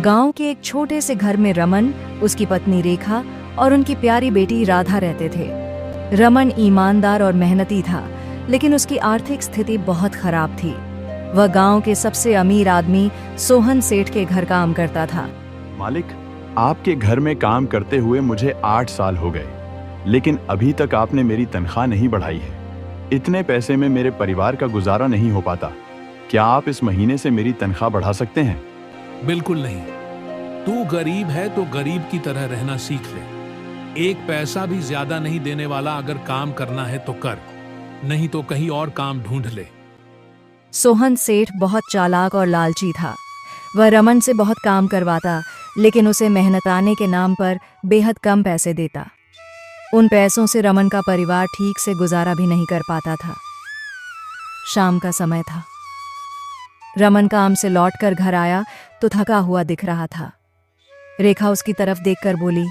गांव के एक छोटे से घर में रमन, उसकी पत्नी रेखा और उनकी प्यारी बेटी राधा रहते थे। रमन ईमानदार और मेहनती था, लेकिन उसकी आर्थिक स्थिति बहुत खराब थी। वह गांव के सबसे अमीर आदमी सोहन सेठ के घर काम करता था। मालिक, आपके घर में काम करते हुए मुझे 8 साल हो गए, लेकिन अभी तक आपने मेरी तनख्वाह नहीं बढ़ाई है। इतने पैसे में मेरे परिवार का गुजारा नहीं हो पाता। क्या आप इस महीने से मेरी तनख्वाह बढ़ा सकते हैं? बिल्कुल नहीं। तू गरीब है तो गरीब की तरह रहना सीख ले। एक पैसा भी ज्यादा नहीं देने वाला अगर काम करना है तो कर, नहीं तो कहीं और काम ढूंढ ले। सोहन सेठ बहुत चालाक और लालची था। वह रमन से बहुत काम करवाता, लेकिन उसे मेहनताने के नाम पर बेहद कम पैसे देता। उन पैसों से रमन का परिवार ठीक से गुजारा भी नहीं कर पाता था। शाम का समय था। रमन काम से लौटकर घर आया तो थका हुआ दिख रहा था। रेखा उसकी तरफ देखकर बोली,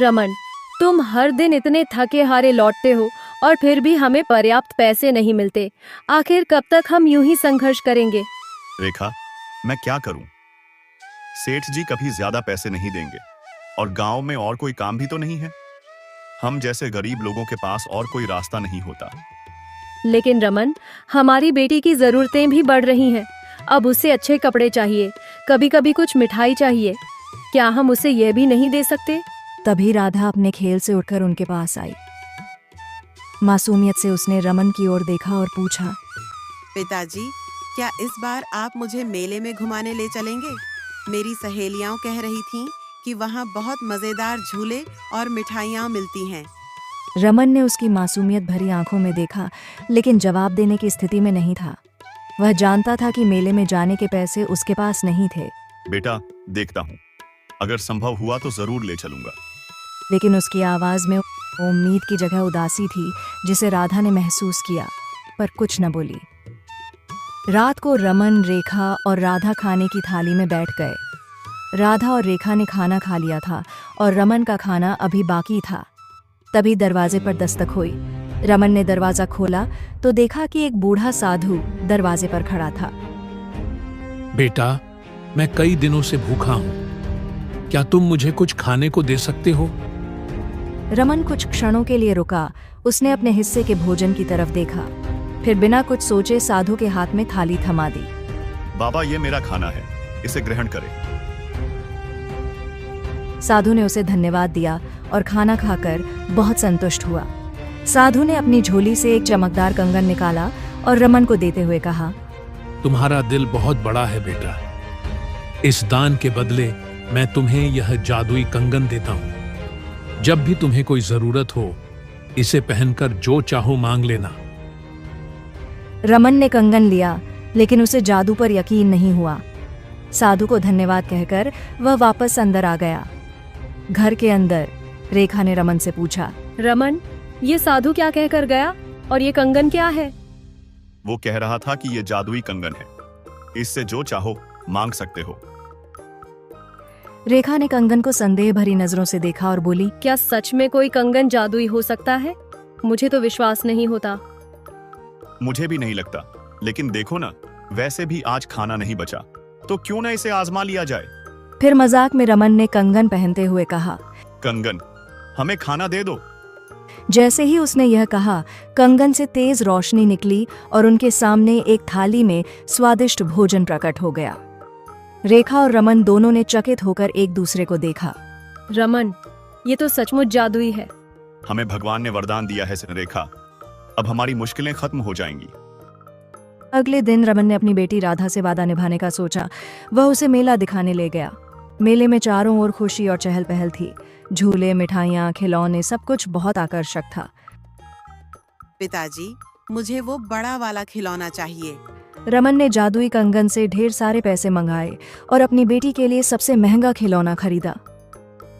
रमन, तुम हर दिन इतने थके हारे लौटते हो और फिर भी हमें पर्याप्त पैसे नहीं मिलते। आखिर कब तक हम यूं ही संघर्ष करेंगे? रेखा, मैं क्या करूं? सेठ जी कभी ज्यादा पैसे नहीं देंगे और गांव में और कोई काम भी तो नहीं है। हम जैसे गरीब लोगों के पास और कोई रास्ता नहीं होता। लेकिन रमन, हमारी बेटी की जरूरतें भी बढ़ रही हैं। अब उसे अच्छे कपड़े चाहिए, कभी कभी कुछ मिठाई चाहिए। क्या हम उसे यह भी नहीं दे सकते? तभी राधा अपने खेल से उठकर उनके पास आई। मासूमियत से उसने रमन की ओर देखा और पूछा, पिताजी, क्या इस बार आप मुझे मेले में घुमाने ले चलेंगे? मेरी सहेलियां कह रही थीं कि वहाँ बहुत मजेदार झूले और मिठाइयाँ मिलती हैं। रमन ने उसकी मासूमियत भरी आंखों में देखा, लेकिन जवाब देने की स्थिति में नहीं था। वह जानता था कि मेले में जाने के पैसे उसके पास नहीं थे। बेटा, देखता हूँ, अगर संभव हुआ तो जरूर ले चलूंगा। लेकिन उसकी आवाज में उम्मीद की जगह उदासी थी, जिसे राधा ने महसूस किया, पर कुछ न बोली। रात को रमन, रेखा और राधा खाने की थाली में बैठ गए। राधा और रेखा ने खाना खा लिया था और रमन का खाना अभी बाकी था। तभी दरवाजे पर दस्तक हुई। रमन ने दरवाजा खोला तो देखा कि एक बूढ़ा साधु दरवाजे पर खड़ा था। बेटा, मैं कई दिनों से भूखा हूं। क्या तुम मुझे कुछ खाने को दे सकते हो? रमन कुछ क्षणों के लिए रुका। उसने अपने हिस्से के भोजन की तरफ देखा, फिर बिना कुछ सोचे साधु के हाथ में थाली थमा दी। बाबा, ये मेरा खाना है, इसे ग्रहण करें। साधु ने उसे धन्यवाद दिया और खाना खाकर बहुत संतुष्ट हुआ। साधु ने अपनी झोली से एक चमकदार कंगन निकाला और रमन को देते हुए कहा, तुम्हारा दिल बहुत बड़ा है बेटा। इस दान के बदले मैं तुम्हें यह जादुई कंगन देता हूं। जब भी तुम्हें कोई जरूरत हो, इसे पहनकर जो चाहो मांग लेना। रमन ने कंगन लिया, लेकिन उसे जादू पर यकीन नहीं हुआ। साधु को धन्यवाद कहकर वह वापस अंदर आ गया। घर के अंदर रेखा ने रमन से पूछा, रमन, ये साधु क्या कहकर गया और ये कंगन क्या है? वो कह रहा था कि ये जादुई कंगन है, इससे जो चाहो मांग सकते हो। रेखा ने कंगन को संदेह भरी नजरों से देखा और बोली, क्या सच में कोई कंगन जादुई हो सकता है? मुझे तो विश्वास नहीं होता। मुझे भी नहीं लगता, लेकिन देखो ना, वैसे भी आज खाना नहीं बचा, तो क्यों ना इसे आजमा लिया जाए। फिर मजाक में रमन ने कंगन पहनते हुए कहा, कंगन, हमें खाना दे दो। जैसे ही उसने यह कहा, कंगन से तेज रोशनी निकली और उनके सामने एक थाली में स्वादिष्ट भोजन प्रकट हो गया। रेखा और रमन दोनों ने चकित होकर एक दूसरे को देखा। रमन, ये तो सचमुच जादुई है। हमें भगवान ने वरदान दिया है रेखा, अब हमारी मुश्किलें खत्म हो जाएंगी। अगले दिन रमन ने अपनी बेटी राधा से वादा निभाने का सोचा। वह उसे मेला दिखाने ले गया। मेले में चारों ओर खुशी और चहल पहल थी। झूले, मिठाइयाँ, खिलौने, सब कुछ बहुत आकर्षक था। पिताजी, मुझे वो बड़ा वाला खिलौना चाहिए। रमन ने जादुई कंगन से ढेर सारे पैसे मंगाए और अपनी बेटी के लिए सबसे महंगा खिलौना खरीदा।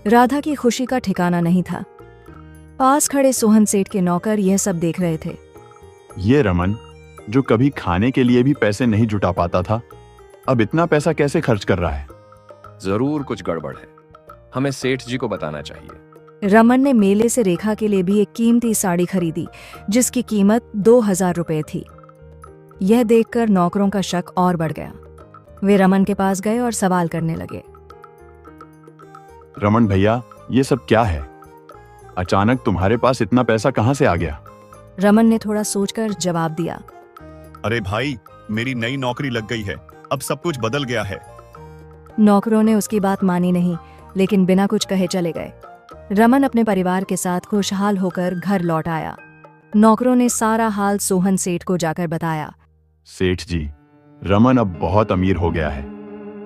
राधा की खुशी का ठिकाना नहीं था। पास खड़े सोहन सेठ के नौकर यह सब देख रहे थे। ये रमन, जो कभी खाने के लिए भी पैसे नहीं जुटा पाता था, अब इतना पैसा कैसे खर्च कर रहा है? जरूर कुछ गड़बड़ है, हमें सेठ जी को बताना चाहिए। रमन ने मेले से रेखा के लिए भी एक कीमती साड़ी खरीदी, जिसकी कीमत 2000 रुपए थी। यह देखकर नौकरों का शक और बढ़ गया। वे रमन के पास गए और सवाल करने लगे। रमन भैया, ये सब क्या है? अचानक तुम्हारे पास इतना पैसा कहाँ से आ गया? रमन ने थोड़ा सोचकर जवाब दिया। अरे भाई, मेरी नई नौकरी लग गई है, अब सब कुछ बदल गया है। नौकरों ने उसकी बात मानी नहीं, लेकिन बिना कुछ कहे चले गए। रमन अपने परिवार के साथ खुशहाल होकर घर लौट आया। नौकरों ने सारा हाल सोहन सेठ को जाकर बताया। सेठ जी, रमन अब बहुत अमीर हो गया है।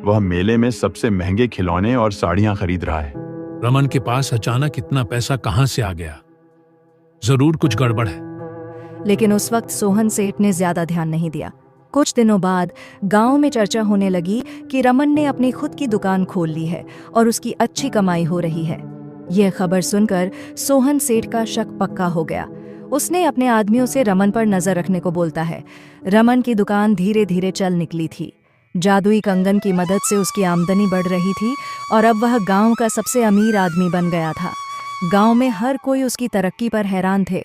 वह मेले में सबसे महंगे खिलौने और साड़ियां खरीद रहा है। रमन के पास अचानक इतना पैसा कहाँ से आ गया? जरूर कुछ गड़बड़ है। लेकिन उस वक्त सोहन सेठ ने ज्यादा ध्यान नहीं दिया। कुछ दिनों बाद गांव में चर्चा होने लगी कि रमन ने अपनी खुद की दुकान खोल ली है और उसकी अच्छी कमाई हो रही है। यह खबर सुनकर सोहन सेठ का शक पक्का हो गया। उसने अपने आदमियों से रमन पर नजर रखने को बोलता है। रमन की दुकान धीरे धीरे चल निकली थी। जादुई कंगन की मदद से उसकी आमदनी बढ़ रही थी और अब वह गांव का सबसे अमीर आदमी बन गया था। गांव में हर कोई उसकी तरक्की पर हैरान थे।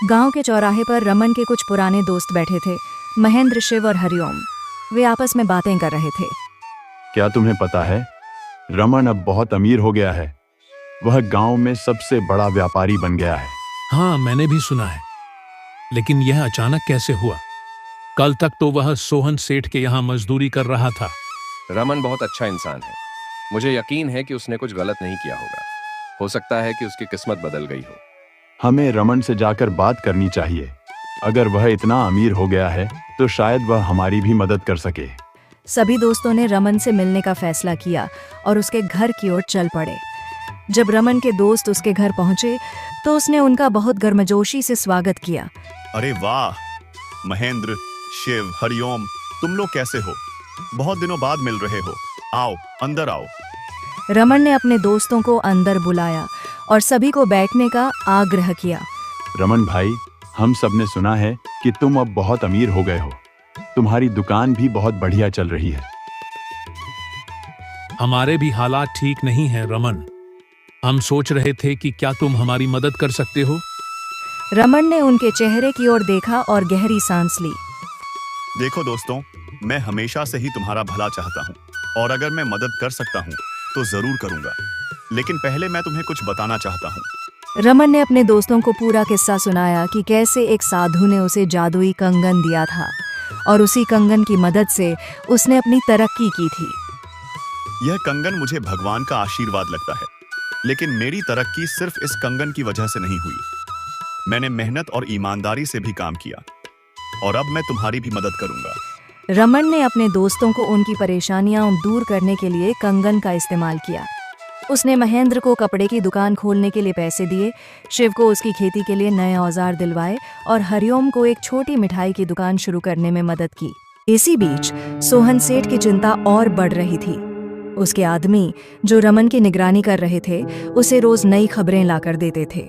गांव के चौराहे पर रमन के कुछ पुराने दोस्त बैठे थे, महेंद्र, शिव और हरिओम। वे आपस में बातें कर रहे थे। क्या तुम्हें पता है, रमन अब बहुत अमीर हो गया है। वह गांव में सबसे बड़ा व्यापारी बन गया है। हाँ, मैंने भी सुना है, लेकिन यह अचानक कैसे हुआ? कल तक तो वह सोहन सेठ के यहाँ मजदूरी कर रहा था। रमन बहुत अच्छा इंसान है। मुझे यकीन है कि उसने कुछ गलत नहीं किया होगा। हो सकता है कि उसकी किस्मत बदल गई हो। हमें रमन से जाकर बात करनी चाहिए। अगर वह इतना अमीर हो गया है तो शायद वह हमारी भी मदद कर सके। सभी दोस्तों ने रमन से मिलने का फैसला किया और उसके घर की ओर चल पड़े। जब रमन के दोस्त उसके घर पहुंचे तो उसने उनका बहुत गर्मजोशी से स्वागत किया। अरे वाह, महेंद्र, शिव, हरिओम, तुम लोग कैसे हो? बहुत दिनों बाद मिल रहे हो। आओ, अंदर आओ। रमन ने अपने दोस्तों को अंदर बुलाया और सभी को बैठने का आग्रह किया। रमन भाई, हम सब ने सुना है कि तुम अब बहुत अमीर हो गए हो। तुम्हारी दुकान भी बहुत बढ़िया चल रही है। हमारे भी हालात ठीक नहीं हैं रमन। हम सोच रहे थे कि क्या तुम हमारी मदद कर सकते हो? रमन ने उनके चेहरे की ओर देखा और गहरी सांस ली। देखो दोस्तों, मैं हमेशा से ही तुम्हारा भला चाहता हूँ और अगर मैं मदद कर सकता हूँ तो जरूर करूंगा। लेकिन पहले मैं तुम्हें कुछ बताना चाहता हूँ। रमन ने अपने दोस्तों को पूरा किस्सा सुनाया कि कैसे एक साधु ने उसे जादुई कंगन दिया था और उसी कंगन की मदद से उसने अपनी तरक्की की थी। यह कंगन मुझे भगवान का आशीर्वाद लगता है, लेकिन मेरी तरक्की सिर्फ इस कंगन की वजह से नहीं हुई। मैंने मेहनत और ईमानदारी से भी काम किया और अब मैं तुम्हारी भी मदद करूंगा। रमन ने अपने दोस्तों को उनकी परेशानियां दूर करने के लिए कंगन का इस्तेमाल किया। उसने महेंद्र को कपड़े की दुकान खोलने के लिए पैसे दिए, शिव को उसकी खेती के लिए नए औजार दिलवाए और हरिओम को एक छोटी मिठाई की दुकान शुरू करने में मदद की। इसी बीच सोहन सेठ की चिंता और बढ़ रही थी। उसके आदमी, जो रमन की निगरानी कर रहे थे, उसे रोज नई खबरें लाकर देते थे।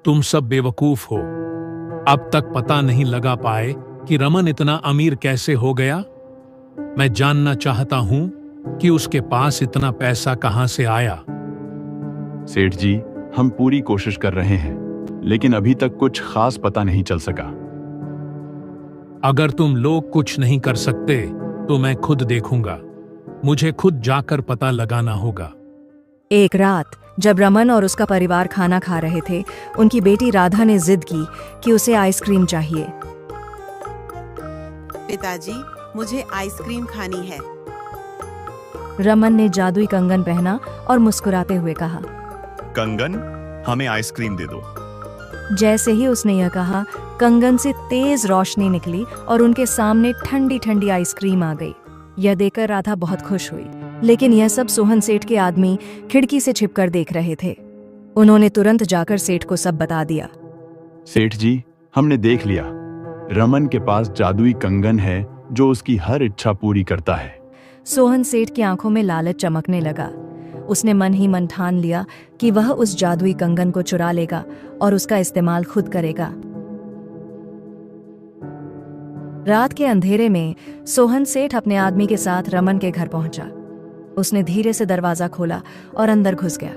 तुम सब बेवकूफ हो। अब तक पता नहीं लगा पाए कि रमन इतना अमीर कैसे हो गया। मैं जानना चाहता हूं कि उसके पास इतना पैसा कहां से आया। सेठ जी, हम पूरी कोशिश कर रहे हैं, लेकिन अभी तक कुछ खास पता नहीं चल सका। अगर तुम लोग कुछ नहीं कर सकते तो मैं खुद देखूंगा। मुझे खुद जाकर पता लगाना होगा। एक रात जब रमन और उसका परिवार खाना खा रहे थे, उनकी बेटी राधा ने जिद की कि उसे आइसक्रीम चाहिए। पिताजी, मुझे आइसक्रीम खानी है। रमन ने जादुई कंगन पहना और मुस्कुराते हुए कहा। कंगन, हमें आइसक्रीम दे दो। जैसे ही उसने यह कहा, कंगन से तेज रोशनी निकली और उनके सामने ठंडी ठंडी आइसक्रीम आ गई। यह देखकर राधा बहुत खुश हुई, लेकिन यह सब सोहन सेठ के आदमी खिड़की से छिपकर देख रहे थे। उन्होंने तुरंत जाकर सेठ को सब बता दिया। सेठ जी, हमने देख लिया। रमन के पास जादुई कंगन है जो उसकी हर इच्छा पूरी करता है। सोहन सेठ की आंखों में लालच चमकने लगा। उसने मन ही मन ठान लिया कि वह उस जादुई कंगन को चुरा लेगा और उसका इस्तेमाल खुद करेगा। रात के अंधेरे में सोहन सेठ अपने आदमी के साथ रमन के घर पहुंचा। उसने धीरे से दरवाजा खोला और अंदर घुस गया।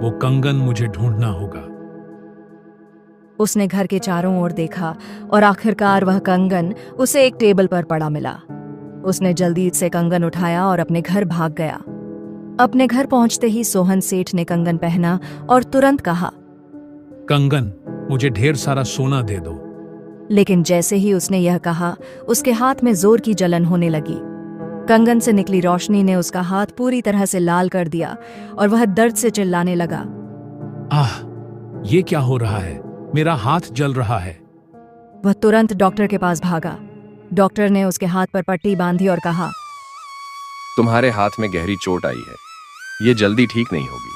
वो कंगन मुझे ढूंढना होगा। उसने घर के चारों ओर देखा और आखिरकार वह कंगन उसे एक टेबल पर पड़ा मिला। उसने जल्दी से कंगन उठाया और अपने घर भाग गया। अपने घर पहुंचते ही सोहन सेठ ने कंगन पहना और तुरंत कहा, कंगन, मुझे ढेर सारा सोना दे दो। लेकिन जैसे ही उसने यह कहा, उसके हाथ में जोर की जलन होने लगी। कंगन से निकली रोशनी ने उसका हाथ पूरी तरह से लाल कर दिया और वह दर्द से चिल्लाने लगा। आह, ये क्या हो रहा है? मेरा हाथ जल रहा है। वह तुरंत डॉक्टर के पास भागा। डॉक्टर ने उसके हाथ पर पट्टी बांधी और कहा, तुम्हारे हाथ में गहरी चोट आई है, ये जल्दी ठीक नहीं होगी।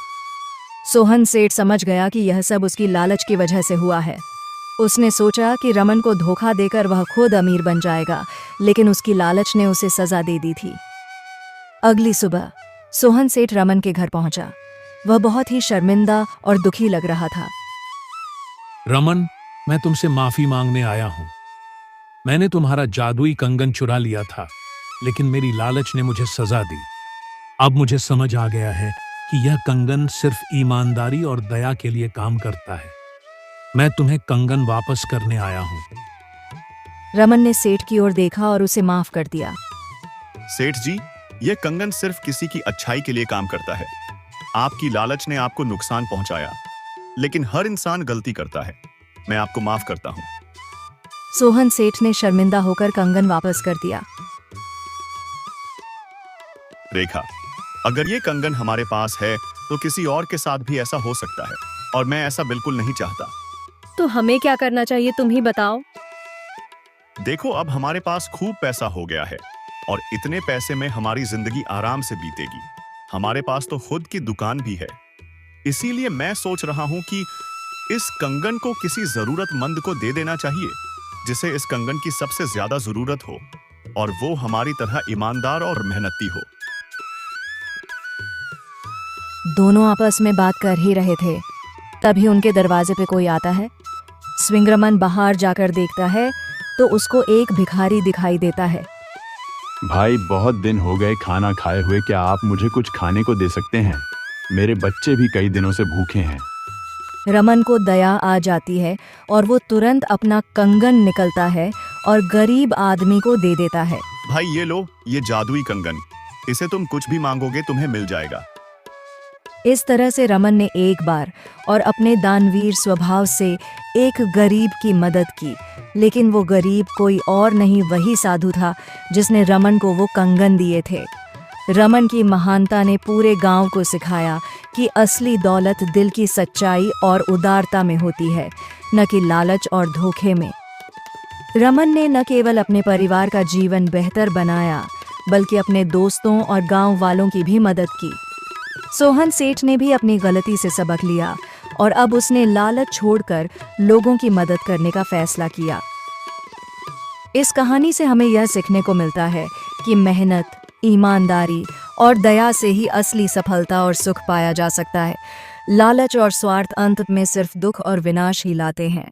सोहन सेठ समझ गया कि यह सब उसकी लालच की वजह से हुआ है। उसने सोचा कि रमन को धोखा देकर वह खुद अमीर बन जाएगा, लेकिन उसकी लालच ने उसे सजा दे दी थी। अगली सुबह सोहन सेठ रमन के घर पहुंचा। वह बहुत ही शर्मिंदा और दुखी लग रहा था। रमन, मैं तुमसे माफी मांगने आया हूं। मैंने तुम्हारा जादुई कंगन चुरा लिया था, लेकिन मेरी लालच ने मुझे सजा दी। अब मुझे समझ आ गया है कि यह कंगन सिर्फ ईमानदारी और दया के लिए काम करता है। मैं तुम्हें कंगन वापस करने आया हूं। रमन ने सेठ की ओर देखा और उसे माफ कर दिया। सेठ जी, यह कंगन सिर्फ किसी की अच्छाई के लिए काम करता है। आपकी लालच ने आपको नुकसान पहुंचाया, लेकिन हर इंसान गलती करता है। मैं आपको माफ करता हूं। सोहन सेठ ने शर्मिंदा होकर कंगन वापस कर दिया। रेखा, अगर ये कंगन हमारे पास है तो किसी और के साथ भी ऐसा हो सकता है, और मैं ऐसा बिल्कुल नहीं चाहता। तो हमें क्या करना चाहिए, तुम ही बताओ। देखो, अब हमारे पास खूब पैसा हो गया है और इतने पैसे में हमारी जिंदगी आराम से बीतेगी। हमारे पास तो खुद की दुकान भी है। इसीलिए मैं सोच रहा हूं कि इस कंगन को किसी जरूरतमंद को दे देना चाहिए, जिसे इस कंगन की सबसे ज्यादा जरूरत हो, और वो हमारी तरह ईमानदार और मेहनती हो। दोनों आपस में बात कर ही रहे थे, तभी उनके दरवाजे पे कोई आता है। स्विंगरमन बाहर जाकर देखता है तो उसको एक भिखारी दिखाई देता है। भाई, बहुत दिन हो गए खाना खाए हुए, क्या आप मुझे कुछ खाने को दे सकते हैं? मेरे बच्चे भी कई दिनों से भूखे हैं। रमन को दया आ जाती है और वो तुरंत अपना कंगन निकलता है और गरीब आदमी को दे देता है। भाई, ये लो, ये जादुई कंगन। इसे तुम कुछ भी मांगोगे तुम्हें मिल जाएगा। इस तरह से रमन ने एक बार और अपने दानवीर स्वभाव से एक गरीब की मदद की, लेकिन वो गरीब कोई और नहीं, वही साधु था जिसने रमन को वो कंगन दिए थे। रमन की महानता ने पूरे गांव को सिखाया कि असली दौलत दिल की सच्चाई और उदारता में होती है, न कि लालच और धोखे में। रमन ने न केवल अपने परिवार का जीवन बेहतर बनाया, बल्कि अपने दोस्तों और गांव वालों की भी मदद की। सोहन सेठ ने भी अपनी गलती से सबक लिया और अब उसने लालच छोड़कर लोगों की मदद करने का फैसला किया। इस कहानी से हमें यह सीखने को मिलता है कि मेहनत, ईमानदारी और दया से ही असली सफलता और सुख पाया जा सकता है। लालच और स्वार्थ अंत में सिर्फ दुख और विनाश ही लाते हैं।